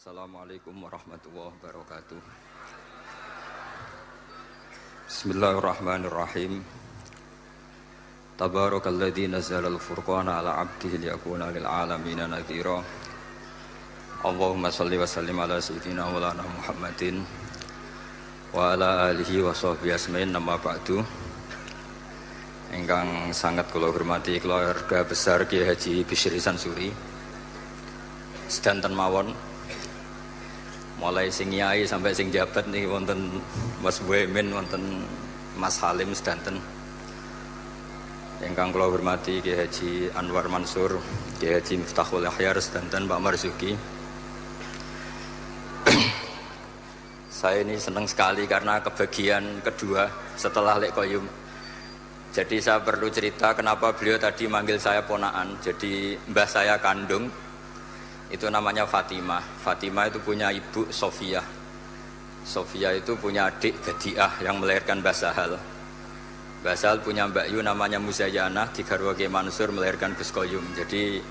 Assalamualaikum warahmatullahi wabarakatuh. Bismillahirrahmanirrahim. Tabarakalladzi nazzala al-furqana ala 'abdihi liyakuna lil 'alamin nadhira. Allahumma shalli wa sallim ala sayyidina maulana Muhammadin wa ala alihi wa sahbihi asma'in, nama ba'du. Ingkang sangat kula hormati keluarga besar Kiai Haji Bisri Sansuri sedanten mawon, mulai sing nyai sampai sing jabat nih, wonten Mas Boemin, wonten Mas Halim sedanten. Ingkang kula hormati Kiai Haji Anwar Mansur, Kiai Haji Miftahul Ahyar sedanten, Pak Marzuki. Saya ini senang sekali karena kebagian kedua setelah Lek Koyum. Jadi saya perlu cerita kenapa beliau tadi manggil saya ponaan. Jadi mbah saya kandung itu namanya Fatimah. Fatimah itu punya ibu Sofia. Sofia itu punya adik Badiah yang melahirkan Mbah Sahal. Mbah Sahal punya Mbak Yu namanya Muzayanah, di garwa Kiai Mansur melahirkan Gus Koyum. Jadi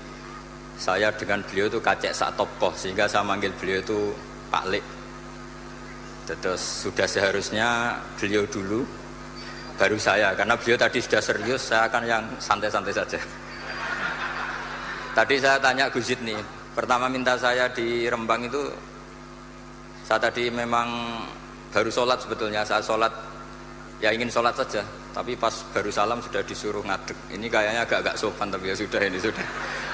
saya dengan beliau itu kacek sak tokoh, sehingga saya manggil beliau itu Pak Lek. Terus sudah seharusnya beliau dulu baru saya, karena beliau tadi sudah serius, saya akan yang santai-santai saja. Tadi saya tanya Gus Zid nih, pertama minta saya di Rembang itu, saya tadi memang baru sholat sebetulnya, saya sholat ya ingin sholat saja, tapi pas baru salam sudah disuruh ngadeg. Ini kayaknya agak-agak sopan, tapi ya sudah, ini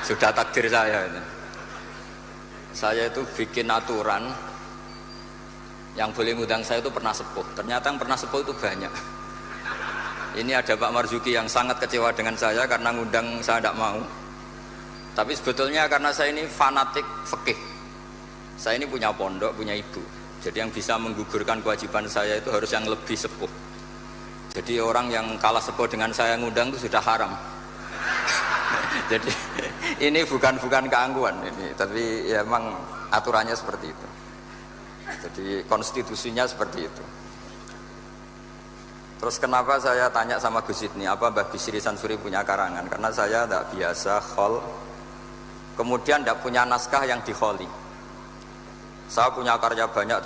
sudah takdir saya ini. Saya itu bikin aturan yang boleh ngundang saya itu pernah sepuh. Ternyata yang pernah sepuh itu banyak. Ini ada Pak Marzuki yang sangat kecewa dengan saya karena ngundang saya tidak mau. Tapi sebetulnya karena saya ini fanatik fikih. Saya ini punya pondok, punya ibu. Jadi yang bisa menggugurkan kewajiban saya itu harus yang lebih sepuh. Jadi orang yang kalah sepuh dengan saya ngundang itu sudah haram. Jadi ini bukan keangkuhan ini, tapi ya memang aturannya seperti itu. Jadi konstitusinya seperti itu. Terus kenapa saya tanya sama Gus Zid nih, apa Mbah Bisri Sansuri punya karangan? Karena saya tidak biasa khol, kemudian tidak punya naskah yang dikholi. Saya punya karya banyak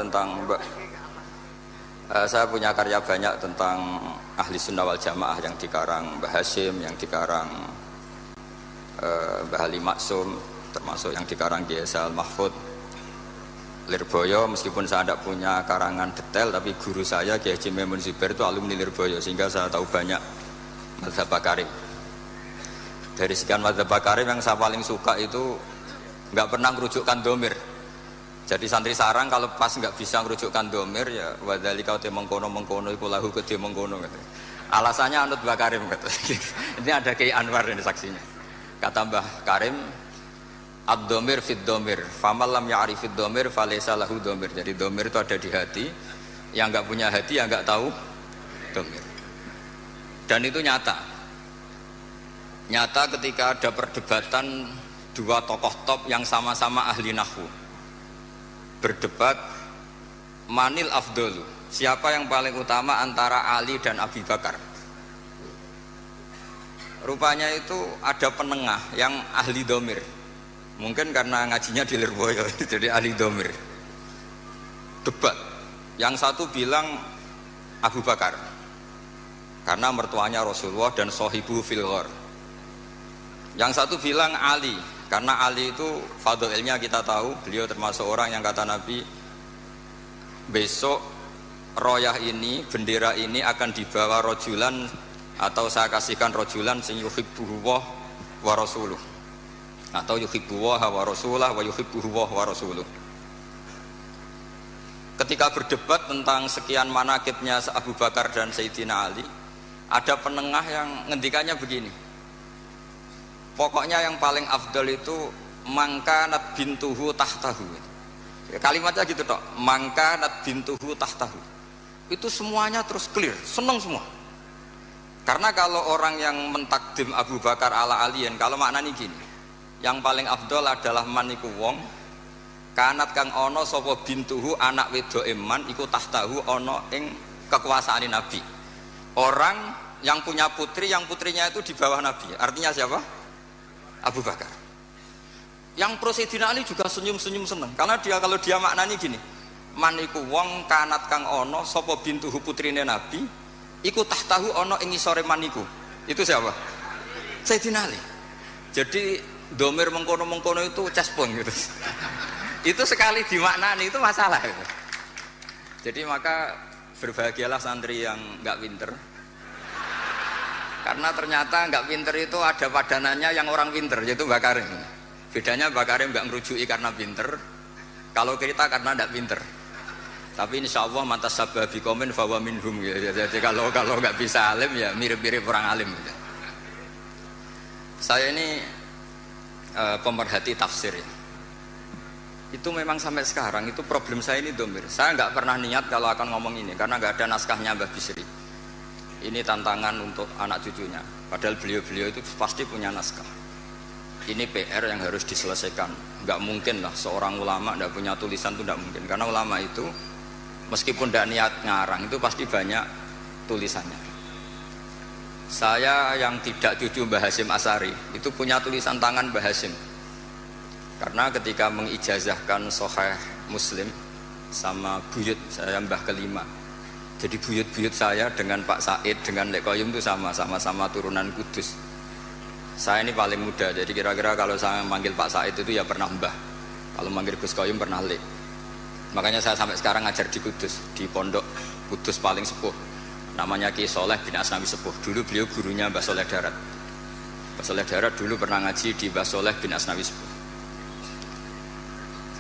tentang ahli sunnah wal jamaah yang dikarang Mbah Hashim, yang dikarang Mbah Ali Maksum, termasuk yang dikarang Kiai Al Mahfud Lirboyo. Meskipun saya tidak punya karangan detail, tapi guru saya Kiai Haji Maimun Zubair itu alumni Lirboyo, sehingga saya tahu banyak mazhab Bakarim. Dari sekian mazhab Bakarim yang saya paling suka itu nggak pernah merujukkan domir. Jadi santri sarang kalau pas nggak bisa merujukkan domir, ya wadali kau te mengkono iku lahu gede mengkono gitu. Alasannya anut Bakarim gitu. Ini ada Kiai Anwar ini saksinya. Kata Mbah Karim, ad-domir fid domir, famal lam ya'rifid domir falaysa lahu domir. Jadi domir itu ada di hati, yang nggak punya hati yang nggak tahu domir. Dan itu nyata ketika ada perdebatan dua tokoh top yang sama-sama ahli nahwu, berdebat manil afdolu, siapa yang paling utama antara Ali dan Abi Bakar. Rupanya itu ada penengah yang ahli domir. Mungkin karena ngajinya di Lirboyo, jadi ahli domir. Debat. Yang satu bilang Abu Bakar, karena mertuanya Rasulullah dan sohibu fil ghar. Yang satu bilang Ali, karena Ali itu fadilnya kita tahu, beliau termasuk orang yang kata Nabi, besok royah ini, bendera ini akan dibawa rojulan, atau saya kasihkan rojulan sing yuhibbuhu wa rasuluh, atau yuhibbuhu wa rasulah wa yuhibbuhu wa rasuluh. Ketika berdebat tentang sekian manaqibnya Abu Bakar dan Sayyidina Ali, ada penengah yang ngendikannya begini, pokoknya yang paling afdal itu mangkanat bintuhu tahtahu. Kalimatnya gitu toh, mangkanat bintuhu tahtahu. Itu semuanya terus clear, senang semua. Karena kalau orang yang mentakdim Abu Bakar ala aliyin, kalau maknanya gini, yang paling afdol adalah maniku wong kanat kang ono sapa bintuhu, anak wedo eman iku tahtahu ono ing kekuasaan Nabi. Orang yang punya putri, yang putrinya itu di bawah Nabi. Artinya siapa? Abu Bakar. Yang pro Sayyidina Ali juga senyum-senyum seneng. Karena kalau dia maknanya gini, maniku wong kanat kang ono sapa bintuhu putrine Nabi, iku tahtahu ono ing isore maniku. Itu siapa? Sayyidina Ali. Jadi domir mengkono-mengkono itu cespong gitu. Itu sekali dimaknani itu masalah itu. Jadi maka berbahagialah santri yang enggak pinter. Karena ternyata enggak pinter itu ada padanannya yang orang pinter, yaitu Mbak Karim. Bedanya Mbak Karim enggak ngerujui karena pinter, kalau kita karena enggak pinter. Tapi insya Allah mantas sabah bikomen fawa minhum gitu. Jadi kalau enggak bisa alim ya mirip-mirip orang alim gitu. Saya ini pemerhati tafsir ya. Itu memang sampai sekarang itu problem saya ini domir. Saya enggak pernah niat kalau akan ngomong ini karena enggak ada naskahnya Mbah Bisri. Ini tantangan untuk anak cucunya. Padahal beliau-beliau itu pasti punya naskah. Ini PR yang harus diselesaikan. Enggak mungkin lah seorang ulama enggak punya tulisan itu enggak mungkin. Karena ulama itu meskipun enggak niat ngarang itu pasti banyak tulisannya. Saya yang tidak cucu Mbah Hasyim Asari itu punya tulisan tangan Mbah Hasyim. Karena ketika mengijazahkan Sahih Muslim sama buyut saya Mbah kelima. Jadi buyut-buyut saya dengan Pak Said dengan Lek Koyum itu sama-sama turunan Kudus. Saya ini paling muda, jadi kira-kira kalau saya manggil Pak Said itu ya pernah Mbah. Kalau manggil Gus Koyum pernah Lek. Makanya saya sampai sekarang ngajar di Kudus, di pondok Kudus paling sepuh. Namanya Ki Soleh bin Asnawi Sepuh. Dulu beliau gurunya Mbah Soleh Darat. Mbah Soleh Darat dulu pernah ngaji di Mbah Soleh bin Asnawi Sepuh.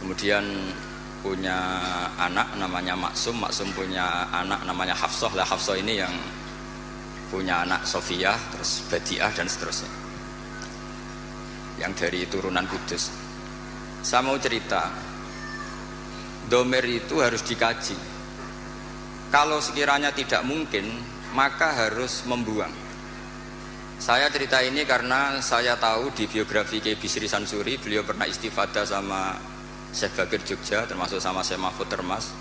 Kemudian punya anak namanya Maksum punya anak namanya Hafsah. Lah Hafsah ini yang punya anak Sofiyah, terus Badiah dan seterusnya. Yang dari turunan Kudus. Saya mau cerita, domir itu harus dikaji. Kalau sekiranya tidak mungkin, maka harus membuang. Saya cerita ini karena saya tahu di biografi Kiai Bisri Sansuri, beliau pernah istifadah sama Syekh Bakir Jogja, termasuk sama Syekh Mahfud Termas,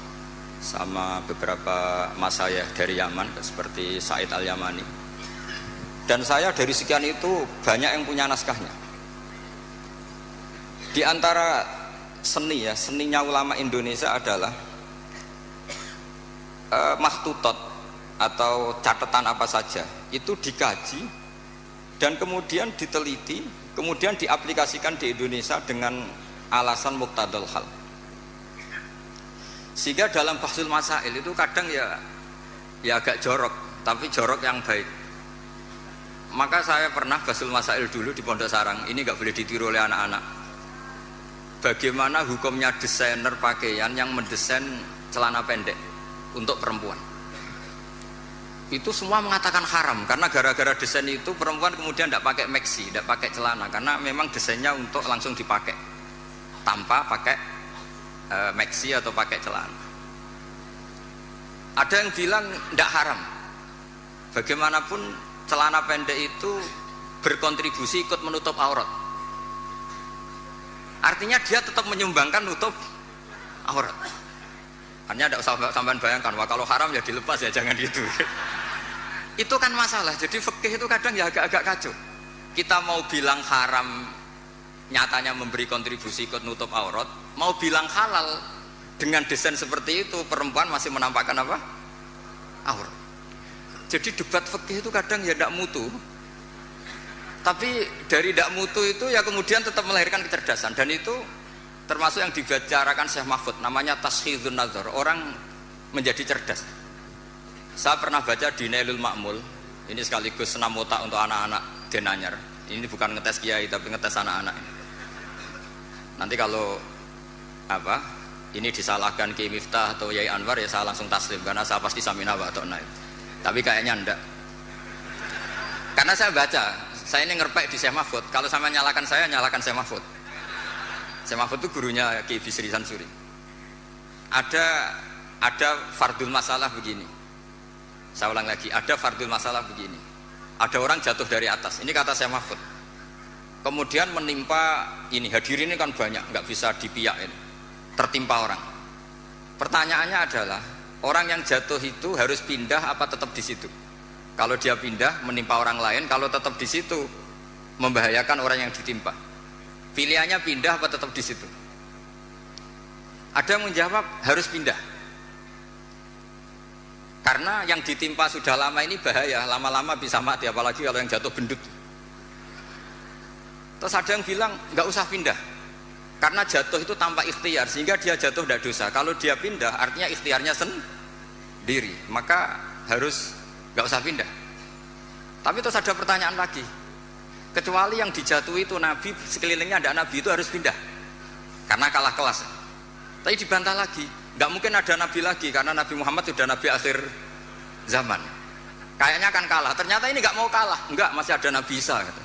sama beberapa masayikh dari Yaman seperti Said Al-Yamani. Dan saya dari sekian itu banyak yang punya naskahnya. Di antara seni ya, seninya ulama Indonesia adalah makhtutot atau catatan apa saja itu dikaji dan kemudian diteliti, kemudian diaplikasikan di Indonesia dengan alasan muqtadal hal. Sehingga dalam bahsul masail itu kadang ya agak jorok, tapi jorok yang baik. Maka saya pernah bahsul masail dulu di Pondok Sarang. Ini nggak boleh ditiru oleh anak-anak. Bagaimana hukumnya desainer pakaian yang mendesain celana pendek untuk perempuan? Itu semua mengatakan haram karena gara-gara desain itu perempuan kemudian tidak pakai maxi, tidak pakai celana karena memang desainnya untuk langsung dipakai tanpa pakai maxi atau pakai celana. Ada yang bilang tidak haram. Bagaimanapun celana pendek itu berkontribusi ikut menutup aurat. Artinya dia tetap menyumbangkan nutup aurat. Hanya tidak usah sampean bayangkan, wah kalau haram ya dilepas ya jangan gitu. Itu kan masalah. Jadi fikih itu kadang ya agak-agak kacau. Kita mau bilang haram nyatanya memberi kontribusi ikut nutup aurat, mau bilang halal dengan desain seperti itu perempuan masih menampakkan apa? Aurat. Jadi debat fikih itu kadang ya tidak mutu. Tapi dari tidak mutu itu ya kemudian tetap melahirkan kecerdasan dan itu termasuk yang dibicarakan Syekh Mahfud namanya taskhidun nazar, orang menjadi cerdas. Saya pernah baca di Nailul Ma'mul, ini sekaligus senam otak untuk anak-anak Denanyar. Ini bukan ngetes kiai tapi ngetes anak-anak. Nanti kalau apa ini disalahkan Kiai Miftah atau Yai Anwar ya saya langsung taslim karena saya pasti samina wa ta'na. Tapi kayaknya enggak. Karena saya baca, saya ini ngerpek di Syekh Mahfud. Kalau sama nyalakan saya, nyalakan Syekh Mahfud. Syekh Mahfud itu gurunya Kiai Bisri Sansuri. Ada fardul masalah begini. Saya ulang lagi, ada fardul masalah begini. Ada orang jatuh dari atas. Ini kata Syekh Mahfud. Kemudian menimpa ini, hadirin ini kan banyak, nggak bisa dipiak ini. Tertimpa orang. Pertanyaannya adalah, orang yang jatuh itu harus pindah apa tetap di situ? Kalau dia pindah menimpa orang lain, kalau tetap di situ membahayakan orang yang ditimpa. Pilihannya pindah apa tetap di situ? Ada yang menjawab harus pindah. Karena yang ditimpa sudah lama ini bahaya, lama-lama bisa mati, apalagi kalau yang jatuh gendut. Terus ada yang bilang nggak usah pindah, karena jatuh itu tanpa ikhtiar, sehingga dia jatuh tidak dosa. Kalau dia pindah, artinya ikhtiarnya sendiri, maka harus nggak usah pindah. Tapi terus ada pertanyaan lagi, kecuali yang dijatuhi itu Nabi, sekelilingnya ada Nabi, itu harus pindah karena kalah kelas. Tapi dibantah lagi, nggak mungkin ada Nabi lagi karena Nabi Muhammad sudah Nabi akhir zaman. Kayaknya akan kalah. Ternyata ini nggak mau kalah, nggak, masih ada Nabi Isa. Gitu.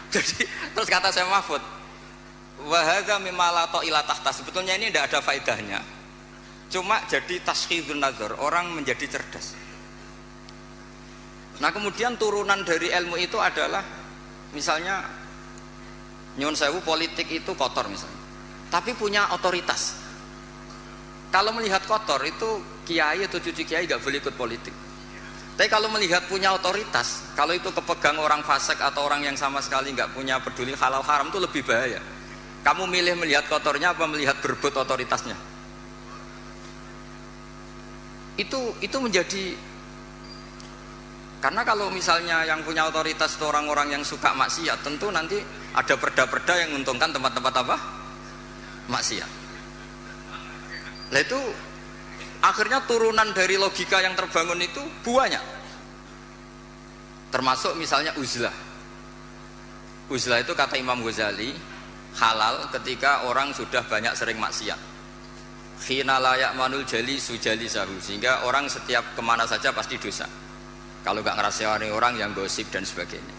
Jadi terus kata saya Mahfud, wahada mimalato ilatahta, sebetulnya ini tidak ada faedahnya. Cuma jadi taskhidun nazar, orang menjadi cerdas. Nah kemudian turunan dari ilmu itu adalah misalnya nyuwun sewu, politik itu kotor misalnya, tapi punya otoritas. Kalau melihat kotor itu kiai atau cucu kiai nggak boleh ikut politik. Tapi kalau melihat punya otoritas, kalau itu kepegang orang fasik atau orang yang sama sekali nggak punya peduli halal haram, itu lebih bahaya. Kamu milih melihat kotornya apa melihat berebut otoritasnya? Itu menjadi. Karena kalau misalnya yang punya otoritas itu orang-orang yang suka maksiat, tentu nanti ada perda-perda yang menguntungkan tempat-tempat apa? Maksiat. Nah itu akhirnya turunan dari logika yang terbangun itu buahnya. Termasuk misalnya uzlah. Uzlah itu kata Imam Ghazali halal ketika orang sudah banyak sering maksiat. Khina layak manul jali sujali sahu, sehingga orang setiap kemana saja pasti dosa. Kalau nggak ngerasani orang yang gosip dan sebagainya.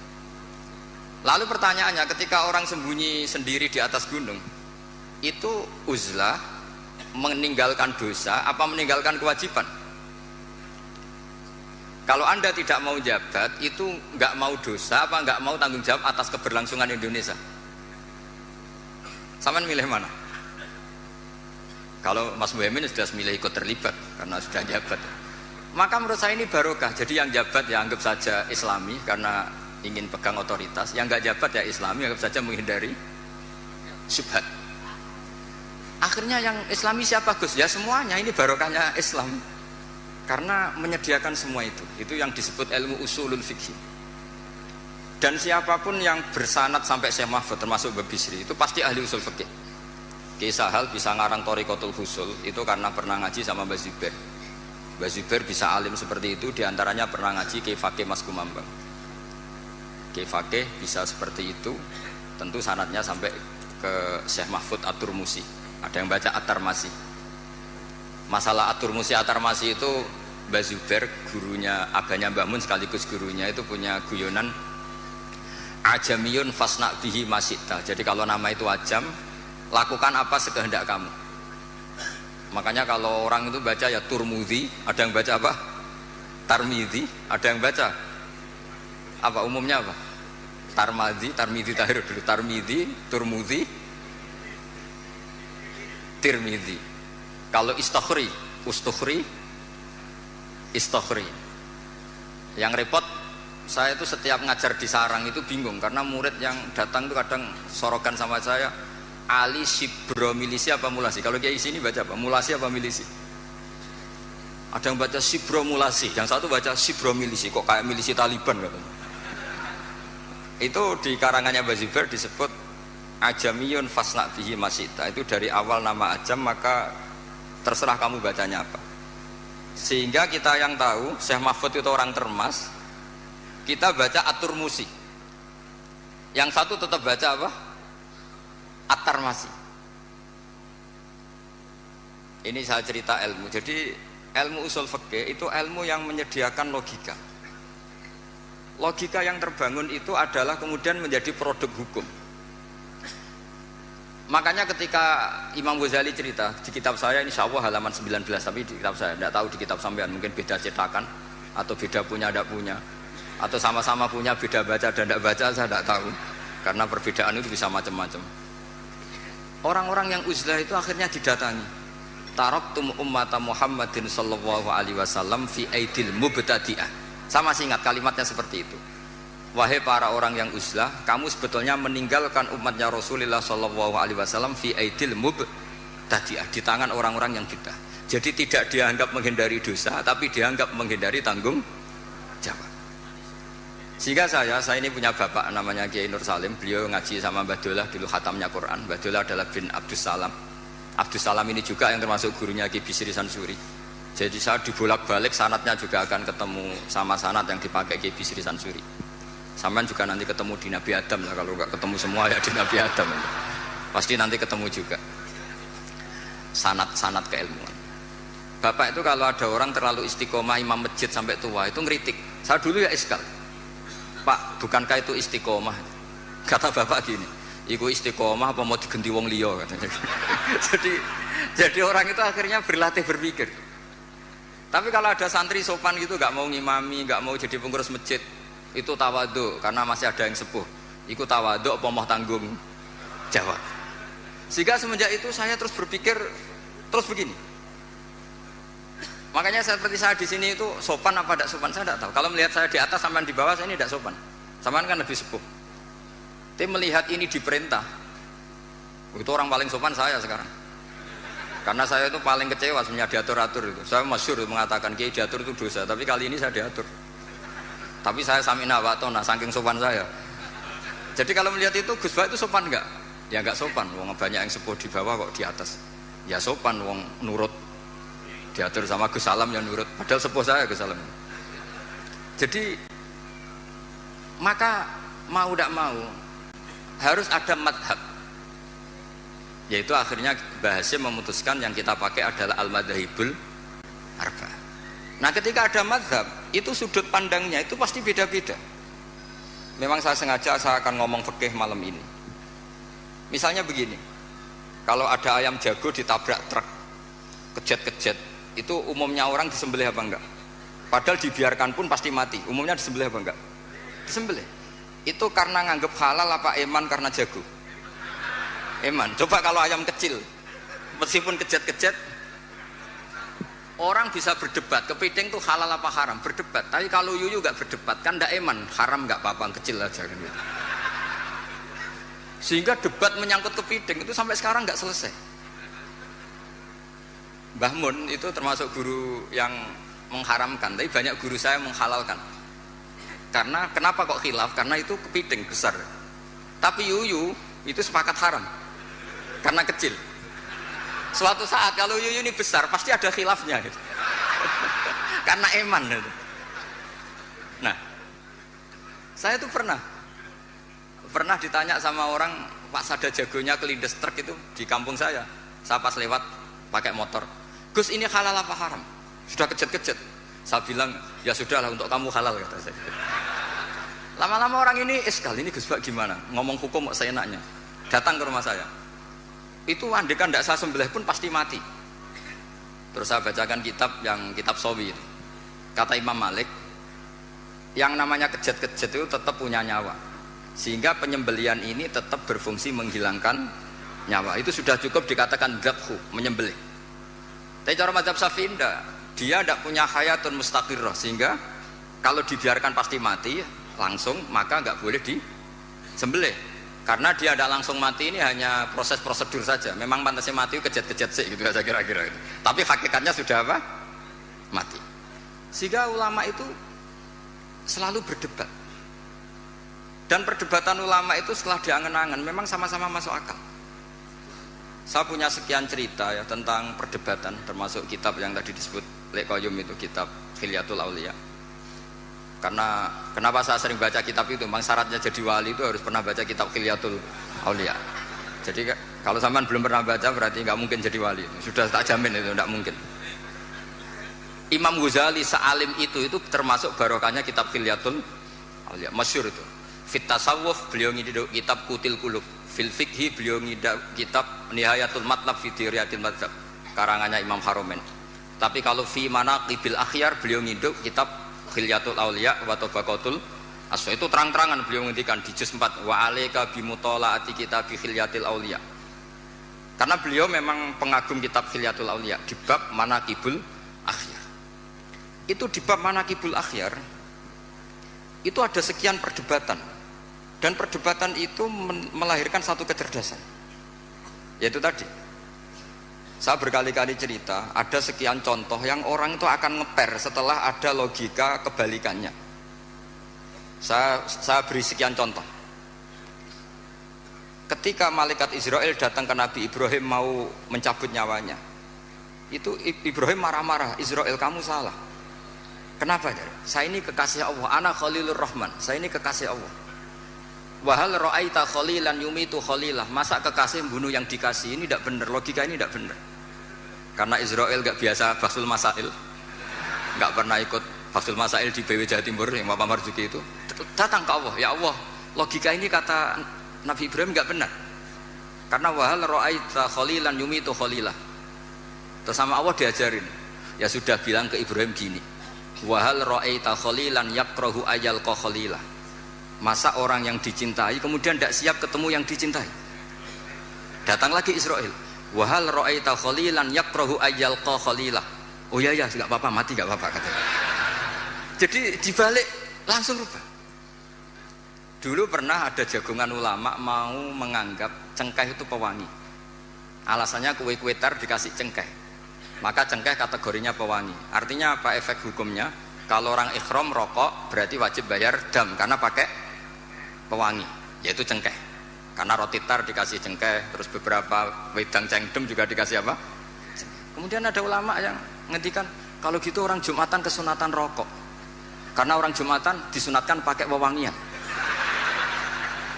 Lalu pertanyaannya, ketika orang sembunyi sendiri di atas gunung, itu uzlah meninggalkan dosa apa meninggalkan kewajiban? Kalau Anda tidak mau jabat, itu nggak mau dosa apa nggak mau tanggung jawab atas keberlangsungan Indonesia? Sampean milih mana? Kalau Mas Muhammad sudah milih ikut terlibat karena sudah jabat, maka menurut saya ini barokah. Jadi yang jabat ya anggap saja Islami karena ingin pegang otoritas, yang nggak jabat ya Islami, anggap saja menghindari syubhat. Akhirnya yang Islami siapa Gus? Ya semuanya, ini barokahnya Islam karena menyediakan semua itu yang disebut ilmu usulul fikih. Dan siapapun yang bersanad sampai Syekh Mahfud termasuk Mbah Bisri itu pasti ahli usul fikih. Ki Sahal bisa ngarang Thariqatul Husul itu karena pernah ngaji sama Mbah Zubair. Mbah Zubair bisa alim seperti itu diantaranya pernah ngaji Ki Fakih Mas Kumambang. Ki Fakih bisa seperti itu tentu sanadnya sampai ke Syekh Mahfud At-Turmusi. Ada yang baca At-Tarmasi. Masalah At-Turmusi At-Tarmasi itu Mbah Zubair gurunya, abahnya Mbah Mun sekaligus gurunya itu punya guyonan ajamiyun fasna bihi masita. Jadi kalau nama itu ajam, lakukan apa sekehendak kamu. Makanya kalau orang itu baca ya Turmudi, ada yang baca apa? Tarmidhi, ada yang baca apa umumnya apa? Tarmadhi, Tarmidhi tahir dulu, Tarmidhi, Turmudi, Tirmidhi. Kalau Istakhri, Ustukhri, Istakhri. Yang repot, saya itu setiap ngajar di sarang itu bingung karena murid yang datang itu kadang sorokan sama saya, Ali Sibro Milisi apa Mulasi? Kalau kayak sini baca apa? Mulasi apa Milisi? Ada yang baca Sibro Mulasi, yang satu baca Sibro Milisi. Kok kayak milisi Taliban katanya? Itu di karangannya Mbah Zubair disebut ajamiyun fasna bihi masita. Itu dari awal nama ajam, maka terserah kamu bacanya apa. Sehingga kita yang tahu Syekh Mahfud itu orang Termas, kita baca At-Turmusi. Yang satu tetap baca apa? At-Tarmasi. Ini saya cerita ilmu. Jadi ilmu usul fikih itu ilmu yang menyediakan logika. Logika yang terbangun itu adalah kemudian menjadi produk hukum. Makanya ketika Imam Ghazali cerita di kitab saya, insya Allah halaman 19, tapi di kitab saya tidak tahu di kitab sampean, mungkin beda cetakan atau beda punya tidak punya, atau sama-sama punya beda baca dan tidak baca, saya tidak tahu karena perbedaan itu bisa macam-macam. Orang-orang yang uzlah itu akhirnya didatangi. Taraktum ummata Muhammadin sallallahu alaihi wasallam fi aidil mubtadi'ah. Saya masih ingat kalimatnya seperti itu. wahai para orang yang uzlah, kamu sebetulnya meninggalkan umatnya Rasulullah Shallallahu Alaihi Wasallam fi aidil mubtadi'ah, di tangan orang-orang yang bid'ah. Jadi tidak dianggap menghindari dosa, tapi dianggap menghindari tanggung jawab. Sehingga saya ini punya bapak namanya Kiai Nur Salim. Beliau ngaji sama Mbah Dolah dulu khatamnya Quran. Mbah Dolah adalah bin Abdus Salam. Abdus Salam ini juga yang termasuk gurunya Ki Bisri Sansuri. Jadi saya dibolak-balik sanadnya juga akan ketemu sama sanad yang dipakai Ki Bisri Sansuri. Sampai juga nanti ketemu di Nabi Adam lah, kalau nggak ketemu semua ya di Nabi Adam. Pasti nanti ketemu juga sanad-sanad keilmuan. Bapak itu kalau ada orang terlalu istiqomah imam masjid sampai tua itu ngeritik. Saya dulu ya iskal, Pak, bukankah itu istiqomah? Kata bapak gini, iku istiqomah apa mau digenti wong liya katanya. jadi orang itu akhirnya berlatih berpikir. Tapi kalau ada santri sopan gitu, nggak mau ngimami, nggak mau jadi pengurus masjid, itu tawadhu karena masih ada yang sepuh. Iku tawadhu apa mau tanggung jawab. Sehingga semenjak itu saya terus berpikir terus begini. Makanya seperti saya di sini itu sopan apa tidak sopan saya tidak tahu. Kalau melihat saya di atas sampai di bawah saya ini tidak sopan. Sampean kan lebih sepuh. Tapi melihat ini diperintah, itu orang paling sopan saya sekarang. Karena saya itu paling kecewa sebenarnya diatur-atur itu. Saya masyhur mengatakan Kiai diatur itu dosa, tapi kali ini saya diatur. Tapi saya samina wa ta'na saking sopan saya. Jadi kalau melihat itu Gus Bah itu sopan enggak? Ya enggak sopan. Wong banyak yang sepuh di bawah kok di atas. Ya sopan wong nurut. Diatur sama Gus Salam yang nurut, padahal sepuh saya Gus Salam. Jadi maka mau tidak mau harus ada madhab, yaitu akhirnya Mbah Hasyim memutuskan yang kita pakai adalah al-madhahibul arba. Nah ketika ada madhab itu sudut pandangnya itu pasti beda-beda. Memang saya sengaja saya akan ngomong fikih malam ini. Misalnya begini, kalau ada ayam jago ditabrak truk kejet-kejet, itu umumnya orang disembelih apa enggak? Padahal dibiarkan pun pasti mati. Umumnya disembelih apa enggak? Disembelih. Itu karena nganggep halal apa eman karena jago? Eman. Coba kalau ayam kecil, meskipun kejet-kejet, orang bisa berdebat. Kepiting itu halal apa haram? Berdebat. Tapi kalau yuyu enggak berdebat, kan enggak eman. Haram enggak apa-apa, kecil aja kan gitu. Sehingga debat menyangkut kepiting itu sampai sekarang enggak selesai. Mbah Mun itu termasuk guru yang mengharamkan, tapi banyak guru saya menghalalkan. Karena kenapa kok khilaf? Karena itu kepiting besar. Tapi yuyu itu sepakat haram karena kecil. Suatu saat kalau yuyu ini besar pasti ada khilafnya gitu. Karena eman gitu. Nah, saya itu pernah ditanya sama orang, Pak Sada jagonya kelindes truk itu di kampung saya. Saya pas lewat pakai motor, Gus ini halal apa haram? Sudah kejet-kejet. Saya bilang ya sudahlah untuk kamu halal kata saya. Lama-lama orang ini kali ini Gus Bak gimana? Ngomong hukum kok seenaknya. Datang ke rumah saya. Itu andekan tidak saya sembelih pun pasti mati. Terus saya bacakan kitab Sawi itu. Kata Imam Malik, yang namanya kejet-kejet itu tetap punya nyawa. Sehingga penyembelian ini tetap berfungsi menghilangkan nyawa. Itu sudah cukup dikatakan dzabhu, menyembelih. Tapi cara mazhab Syafi'i dia tidak punya hayatun mustaqirrah, sehingga kalau dibiarkan pasti mati langsung, maka nggak boleh disembelih. Karena dia tidak langsung mati, ini hanya proses prosedur saja. Memang pantasnya mati kejet-kejet sih gitu aja kira-kira itu. Tapi hakikatnya sudah apa? Mati. Sehingga ulama itu selalu berdebat. Dan perdebatan ulama itu setelah diangen-angen memang sama-sama masuk akal. Saya punya sekian cerita ya tentang perdebatan, termasuk kitab yang tadi disebut Lek Qayyum itu, kitab Khilyatul Auliya. Karena kenapa saya sering baca kitab itu? Memang syaratnya jadi wali itu harus pernah baca kitab Khilyatul Auliya. Jadi kalau sampean belum pernah baca berarti nggak mungkin jadi wali. Sudah tak jamin itu nggak mungkin. Imam Ghazali sealim itu termasuk barokahnya kitab Khilyatul Auliya, masyhur itu. Fit tasawuf beliau ngiduk kitab Kutil Qulub, fil fikhi beliau ngiduk kitab Nihayatul Matlab fi Diriyatil Madzhab karangannya Imam Haromen. Tapi kalau fi manaqibil akhyar beliau ngiduk kitab Khilyatul Auliya wa Tabaqatul Aswa, itu terang-terangan beliau ngendikan di juz 4 wa alaika bimutalaati kitab Khilyatil Auliya. Karena beliau memang pengagum kitab Khilyatul Auliya di bab manaqibul akhyar. Itu di bab manaqibul akhyar itu ada sekian perdebatan, dan perdebatan itu melahirkan satu kecerdasan, yaitu tadi saya berkali-kali cerita ada sekian contoh yang orang itu akan ngeper setelah ada logika kebalikannya. Saya beri sekian contoh. Ketika malaikat Israel datang ke Nabi Ibrahim mau mencabut nyawanya, itu Ibrahim marah-marah, Israel kamu salah. Kenapa? Saya ini kekasih Allah, ana Khalilur Rahman, saya ini kekasih Allah. Wahal ra'aita khalilan yumitu khalilah, masa kekasih membunuh yang dikasih, ini tidak benar, logika ini tidak benar. Karena Israel gak biasa Basul Masail, gak pernah ikut Basul Masail di BW Jawa Timur yang Bapak Marzuki itu, datang ke Allah, ya Allah, logika ini kata Nabi Ibrahim gak benar. Karena wahal ra'aita khalilan yumitu khalilah. Terus sama Allah diajarin, ya sudah bilang ke Ibrahim gini, wahal ra'aita khalilan yakrahu ayal khalilah. Masa orang yang dicintai kemudian tidak siap ketemu yang dicintai. Datang lagi Israel, wahal ra'aita khalilan yakrahu ayal khalilah. Oh ya ya, nggak apa-apa, mati nggak apa-apa katanya. Jadi dibalik langsung rubah. Dulu pernah ada jagongan ulama mau menganggap cengkeh itu pewangi. Alasannya kue-kue tar dikasih cengkeh, maka cengkeh kategorinya pewangi. Artinya apa efek hukumnya? Kalau orang ikhram rokok berarti wajib bayar dam karena pakai pewangi, yaitu cengkeh. Karena roti tar dikasih cengkeh, terus beberapa wedang cengdem juga dikasih apa? Kemudian ada ulama yang ngendikan kalau gitu orang Jumatan kesunatan rokok, karena orang Jumatan disunatkan pakai wewangian.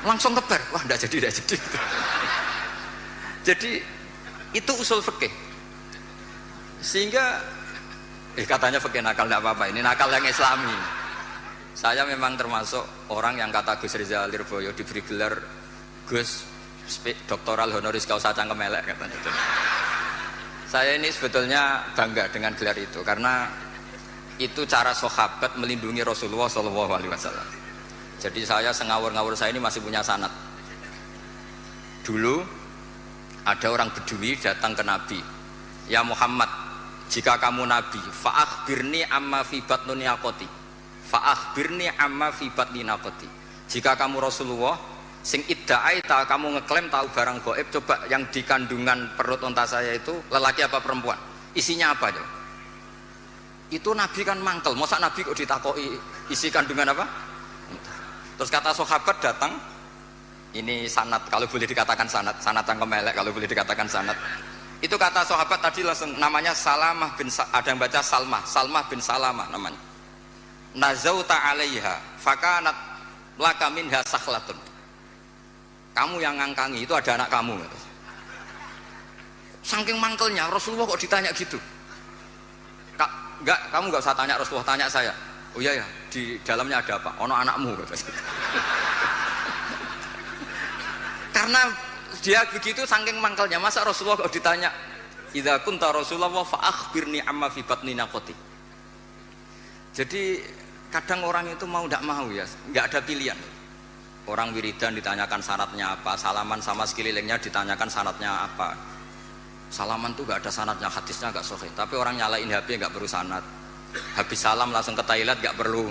Langsung kebar, wah tidak jadi. Jadi itu usul fikih. Sehingga katanya fikih nakal, tidak apa-apa, ini nakal yang Islami. Saya memang termasuk orang yang kata Gus Rizal Lirboyo diberi gelar Gus doktoral honoris causa cangkem elek katanya. Saya ini sebetulnya bangga dengan gelar itu karena itu cara sahabat melindungi Rasulullah SAW. Jadi saya sengawur-ngawur saya ini masih punya sanad. Dulu ada orang Bedui datang ke Nabi, ya Muhammad, jika kamu Nabi, fa'akhbirni amma fi batnuni akoti. Fa'akhbirni amma fi batni naqati. Jika kamu Rasulullah sing idda'aita, kamu ngeklaim tahu barang gaib, coba yang di kandungan perut unta saya itu lelaki apa perempuan, isinya apa aja? Itu Nabi kan mangkel, masa Nabi kok ditakoi isi kandungan apa? Terus kata sahabat datang, ini sanad kalau boleh dikatakan sanad yang kemelek kalau boleh dikatakan sanad. Itu kata sahabat tadi langsung namanya Salamah bin, ada yang baca Salmah bin Salamah namanya. Nazauta alaiha fakanat laka minha sakhlatun. Kamu yang ngangkangi itu ada anak kamu. Saking mangkelnya Rasulullah kok ditanya gitu. Enggak, kamu enggak usah tanya Rasulullah, tanya saya. Oh iya ya, di dalamnya ada apa? Ono anakmu katanya. Karena dia begitu saking mangkelnya, masa Rasulullah kok ditanya, idza kunta Rasulullah fa akhbirni amma fi batni naqati. Jadi kadang orang itu mau tidak mau ya, nggak ada pilihan. Orang wiridan ditanyakan syaratnya apa, salaman sama sekelilingnya ditanyakan syaratnya apa. Salaman tuh nggak ada syaratnya, hadisnya nggak sahih. Tapi orang nyalain HP nggak perlu syarat. Habis salam langsung ke toilet nggak perlu.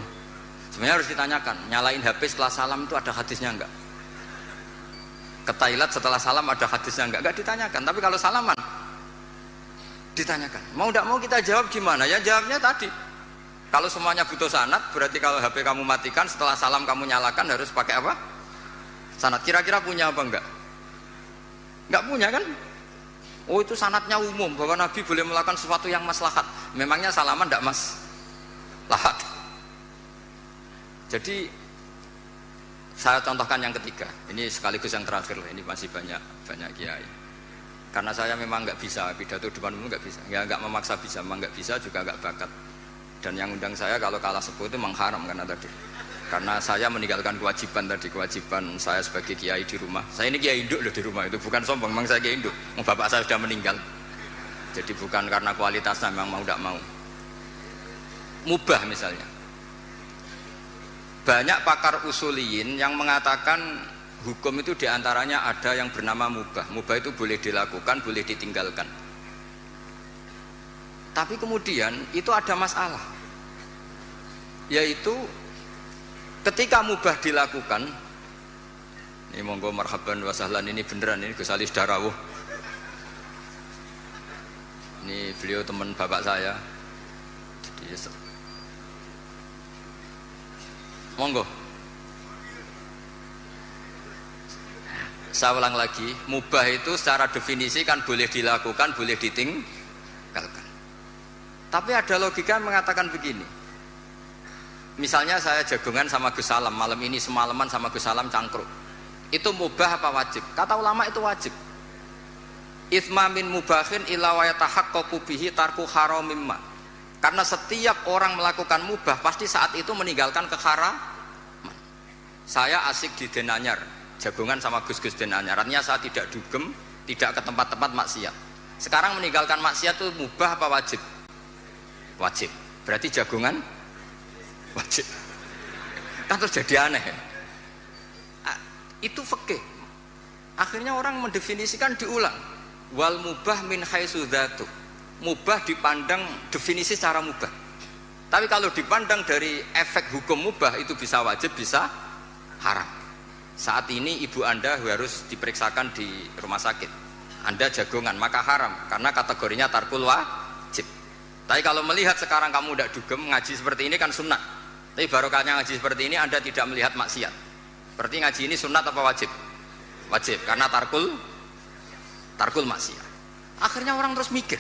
Sebenarnya harus ditanyakan, nyalain HP setelah salam itu ada hadisnya nggak? Ke toilet setelah salam ada hadisnya nggak? Nggak ditanyakan. Tapi kalau salaman ditanyakan. Mau tidak mau kita jawab gimana? Ya jawabnya tadi. Kalau semuanya butuh sanad, berarti kalau HP kamu matikan setelah salam kamu nyalakan harus pakai apa? Sanad. Kira-kira punya apa enggak? Enggak punya kan? Oh itu sanadnya umum bahwa Nabi boleh melakukan sesuatu yang maslahat. Memangnya salaman enggak maslahat? Jadi saya contohkan yang ketiga. Ini sekaligus yang terakhir lah. Ini masih banyak kiai. Karena saya memang enggak bisa pidato depan umum, enggak bisa. Ya enggak memaksa bisa, memang enggak bisa juga enggak bakat. Dan yang undang saya kalau kalah sepuh itu mengharam karena saya meninggalkan kewajiban saya sebagai kiai di rumah. Saya ini kiai induk loh di rumah, itu bukan sombong, memang saya kiai induk. Bapak saya sudah meninggal, jadi bukan karena kualitasnya, memang mau tidak mau. Mubah misalnya, banyak pakar usuliyin yang mengatakan hukum itu diantaranya ada yang bernama mubah. Mubah itu boleh dilakukan, boleh ditinggalkan. Tapi kemudian itu ada masalah, yaitu Ketika mubah dilakukan, ini monggo marhaban wa sahlan, ini beneran, ini Gus Ali Darawuh. Ini beliau teman bapak saya. Jadi, monggo. Saya ulang lagi, mubah itu secara definisi kan boleh dilakukan, boleh ditinggalkan. Tapi ada logika yang mengatakan begini. Misalnya saya jagungan sama Gus Salam, malam ini semalaman sama Gus Salam cangkruk. Itu mubah apa wajib? Kata ulama itu wajib. Itsma min mubahin illa wa yatahaqqaqu bihi tarku haramimma. Karena setiap orang melakukan mubah pasti saat itu meninggalkan keharaman. Saya asik di Denanyar, jagungan sama Gus-Gus Denanyar. Artinya saya tidak dugem, tidak ke tempat-tempat maksiat. Sekarang meninggalkan maksiat itu mubah apa wajib? Wajib. Berarti jagungan wajib. Kan terus jadi aneh. Itu fikih. Akhirnya orang mendefinisikan diulang. Wal mubah min haitsu dzatu. Mubah dipandang definisi secara mubah. Tapi kalau dipandang dari efek hukum mubah itu bisa wajib, bisa haram. Saat ini ibu Anda harus diperiksakan di rumah sakit. Anda jagongan, maka haram karena kategorinya tarkul wajib. Tapi kalau melihat sekarang kamu tidak dugem, ngaji seperti ini kan sunnah. Tapi barokahnya ngaji seperti ini Anda tidak melihat maksiat. Berarti ngaji ini sunnah apa wajib? Wajib karena tarkul maksiat. Akhirnya orang terus mikir.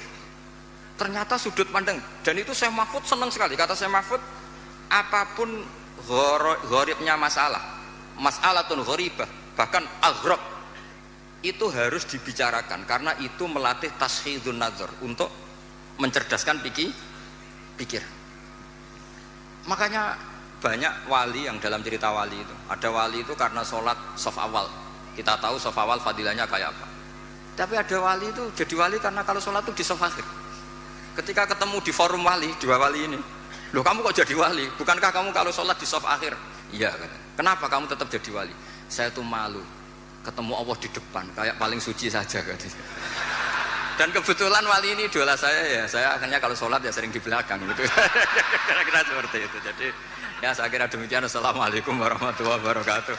Ternyata sudut pandang, dan itu Syekh Mahfud senang sekali. Kata Syekh Mahfud, apapun gharibnya mas'alatun gharibah, bahkan aghrab, itu harus dibicarakan karena itu melatih tashhidun nazar, untuk mencerdaskan pikir. Makanya banyak wali yang dalam cerita wali itu, ada wali itu karena sholat shaf awal. Kita tahu shaf awal fadilahnya kayak apa. Tapi ada wali itu jadi wali karena kalau sholat itu di shaf akhir. Ketika ketemu di forum wali, dua wali ini, loh kamu kok jadi wali? Bukankah kamu kalau sholat di shaf akhir? Iya. Kenapa kamu tetap jadi wali? Saya tuh malu ketemu Allah di depan, kayak paling suci saja. Dan kebetulan wali ini idola saya ya. Saya akhirnya kalau sholat ya sering di belakang gitu. Kira-kira seperti itu. Jadi ya saya kira demikian. Assalamualaikum warahmatullahi wabarakatuh.